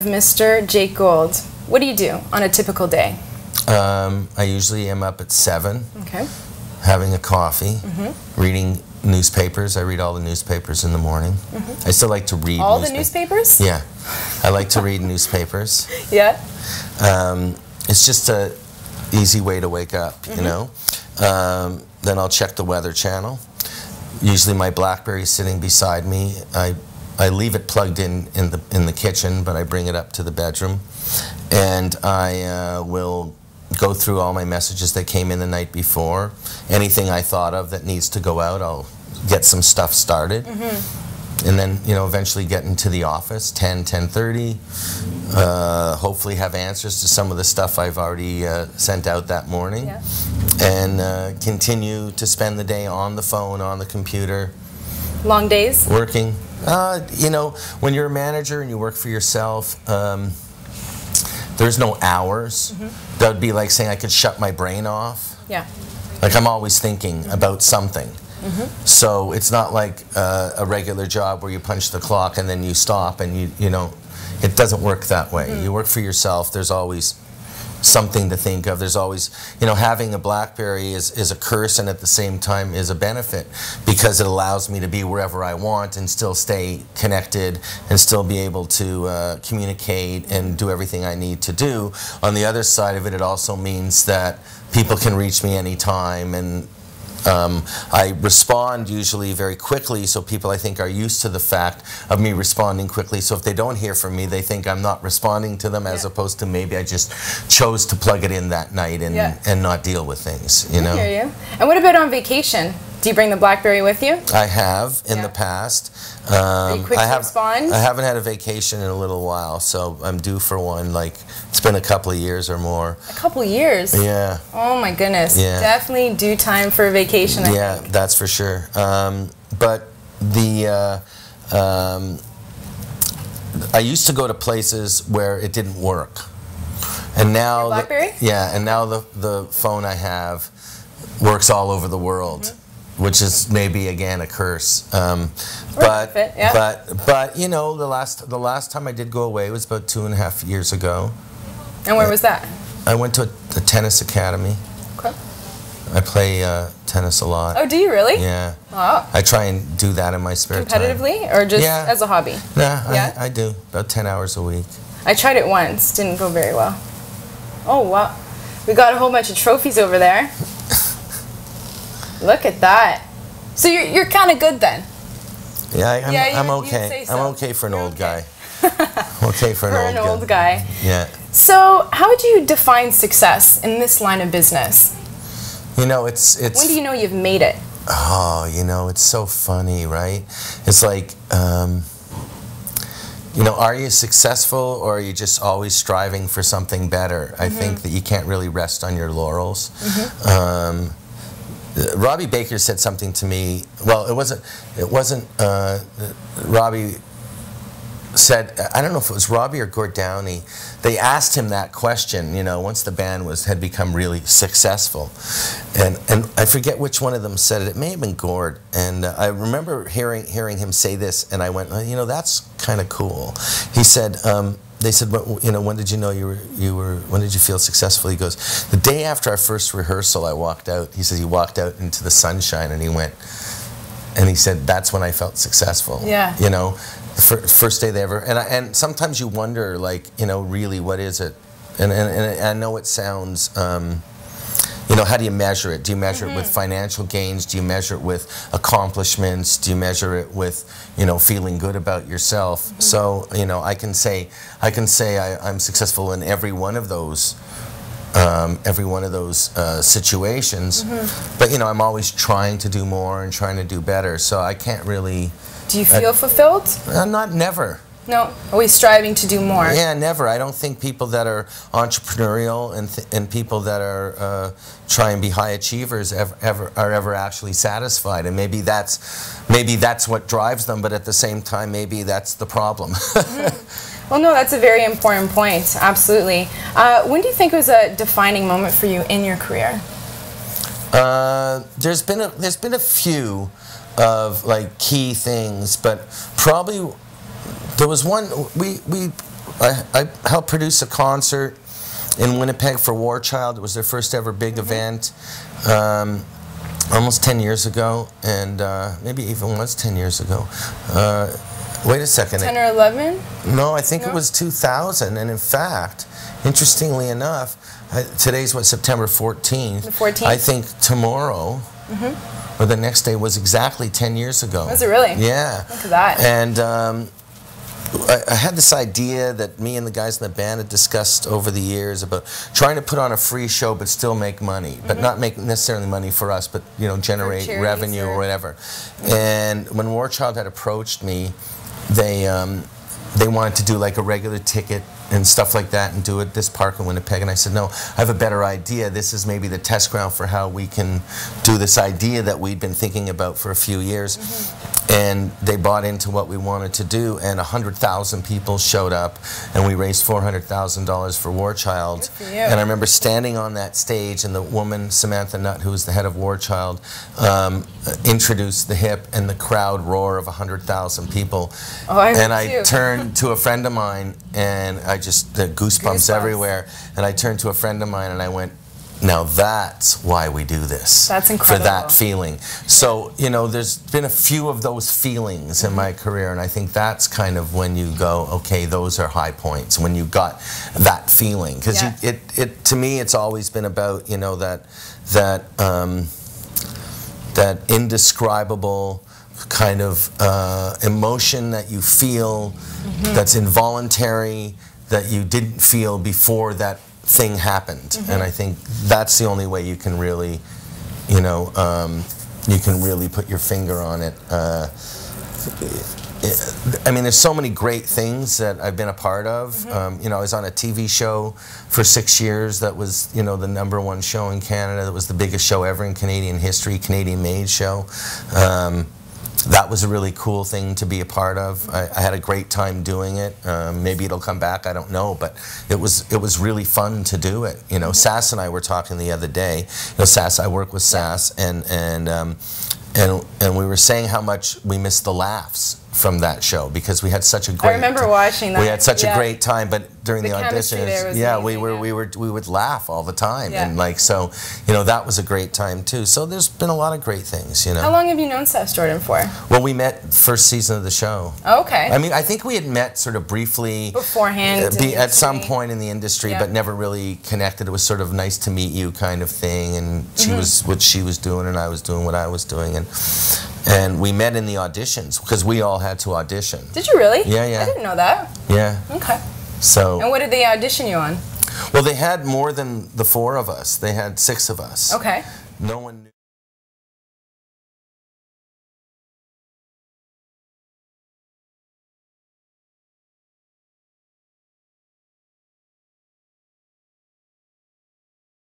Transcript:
Mr. Jake Gold. What do you do on a typical day? I usually am up at 7, Okay. having a coffee, reading newspapers. I read all the newspapers in the morning. I still like to read all the newspapers? Yeah. I like to read newspapers. Yeah. It's just a easy way to wake up, you know. Then I'll check the Weather Channel. Usually my BlackBerry's sitting beside me. I leave it plugged in the kitchen, but I bring it up to the bedroom, and I will go through all my messages that came in the night before. Anything I thought of that needs to go out, I'll get some stuff started. And then, you know, eventually get into the office, 10:30. Hopefully have answers to some of the stuff I've already sent out that morning. Yeah. And continue to spend the day on the phone, on the computer. Long days? Working. You know, when you're a manager and you work for yourself, there's no hours. That would be like saying I could shut my brain off. Yeah. Like I'm always thinking about something. So it's not like a regular job where you punch the clock and then you stop and you know, it doesn't work that way. You work for yourself, there's always something to think of. There's always, you know, having a BlackBerry is a curse and at the same time is a benefit because it allows me to be wherever I want and still stay connected and still be able to communicate and do everything I need to do. On the other side of it, it also means that people can reach me anytime, and I respond usually very quickly, so people I think are used to the fact of me responding quickly. So if they don't hear from me, they think I'm not responding to them, as opposed to maybe I just chose to plug it in that night and not deal with things, you know? I hear you. And what about on vacation? Do you bring the BlackBerry with you? I have in the past. Are you quick to respond? I haven't had a vacation in a little while, so I'm due for one. Like, it's been a couple of years or more. A couple years? Yeah. Oh my goodness. Yeah. Definitely due time for a vacation, I think. That's for sure. But the I used to go to places where it didn't work, and now BlackBerry? And now the phone I have works all over the world. Which is maybe again a curse, but you know, the last time I did go away was about 2.5 years ago. And where was that? I went to a tennis academy. Okay. I play tennis a lot. Oh, do you really? Yeah. Oh. I try and do that in my spare time. Competitively, or just as a hobby? Nah, I do about 10 hours a week. I tried it once, didn't go very well. Oh wow, we got a whole bunch of trophies over there. Look at that. So you're kind of good then. Yeah, I'm okay. So. I'm okay for an old guy. I'm okay for an old guy. Yeah. So how would you define success in this line of business? You know, it's. When do you know you've made it? Oh, you know, it's so funny, right? It's like, you know, are you successful or are you just always striving for something better? I think that you can't really rest on your laurels. Robbie Baker said something to me. Well, it wasn't. Robbie said, I don't know if it was Robbie or Gord Downey. They asked him that question. You know, once the band had become really successful, and I forget which one of them said it. It may have been Gord. And I remember hearing him say this, and I went, you know, that's kind of cool. He said. They said, well, you know, when did you know when did you feel successful? He goes, the day after our first rehearsal, I walked out. He said he walked out into the sunshine and he went, and he said, that's when I felt successful. Yeah. You know, the first day they ever, and sometimes you wonder, like, you know, really, what is it? And I know it sounds, you know, how do you measure it? Do you measure it with financial gains? Do you measure it with accomplishments? Do you measure it with, you know, feeling good about yourself? So, you know, I can say I'm successful in every one of those situations. But, you know, I'm always trying to do more and trying to do better. So I can't really. Do you feel fulfilled? Never. No, always striving to do more. Yeah, never. I don't think people that are entrepreneurial and people that are try and be high achievers are ever actually satisfied. And maybe that's what drives them. But at the same time, maybe that's the problem. Well, no, that's a very important point. Absolutely. When do you think was a defining moment for you in your career? There's been a few of like key things, but probably. There was one, we I helped produce a concert in Winnipeg for War Child. It was their first ever big event. Almost 10 years ago, and maybe even was 10 years ago. Wait a second. 10 or 11? No, I think it was 2000, and in fact, interestingly enough, today's what, September 14th? The 14th. I think tomorrow, or the next day, was exactly 10 years ago. Was it really? Yeah. Look at that. And I had this idea that me and the guys in the band had discussed over the years about trying to put on a free show but still make money, but not make necessarily money for us, but generate revenue or whatever. And when War Child had approached me, they wanted to do like a regular ticket and stuff like that and do it at this park in Winnipeg, and I said, no, I have a better idea. This is maybe the test ground for how we can do this idea that we'd been thinking about for a few years. And they bought into what we wanted to do, and 100,000 people showed up, and we raised $400,000 for War Child. Good for you. And I remember standing on that stage, and the woman, Samantha Nutt, who was the head of War Child, introduced the hip, and the crowd roar of 100,000 people. Oh, I turned to a friend of mine, and I just, the goosebumps everywhere, and I turned to a friend of mine, and I went, now that's why we do this. That's incredible. For that feeling. So, there's been a few of those feelings in my career, and I think that's kind of when you go, okay, those are high points, when you got that feeling. Because to me, it's always been about, that indescribable kind of emotion that you feel that's involuntary, that you didn't feel before that thing happened. And I think that's the only way you can really, you can really put your finger on it. I mean, there's so many great things that I've been a part of. I was on a TV show for 6 years that was, the #1 show in Canada. That was the biggest show ever in Canadian history, Canadian-made show. That was a really cool thing to be a part of. I had a great time doing it. Maybe it'll come back, I don't know, but it was really fun to do it. Sass and I were talking the other day. Sass, I work with Sass, and we were saying how much we missed the laughs from that show, because we had such a great. I remember watching that. We had such a great time, but during the chemistry there auditions, was amazing, we would laugh all the time, and like so, that was a great time too. So there's been a lot of great things, How long have you known Sass Jordan for? Well, we met first season of the show. Oh, okay. I mean, I think we had met sort of briefly beforehand at some point in the industry, but never really connected. It was sort of nice to meet you kind of thing, and she was what she was doing, and I was doing what I was doing, and we met in the auditions because we all had to audition. Did you really? Yeah, yeah. I didn't know that. Yeah. Okay. So. And what did they audition you on? Well, they had more than the 4 of us. They had 6 of us. Okay. No one knew.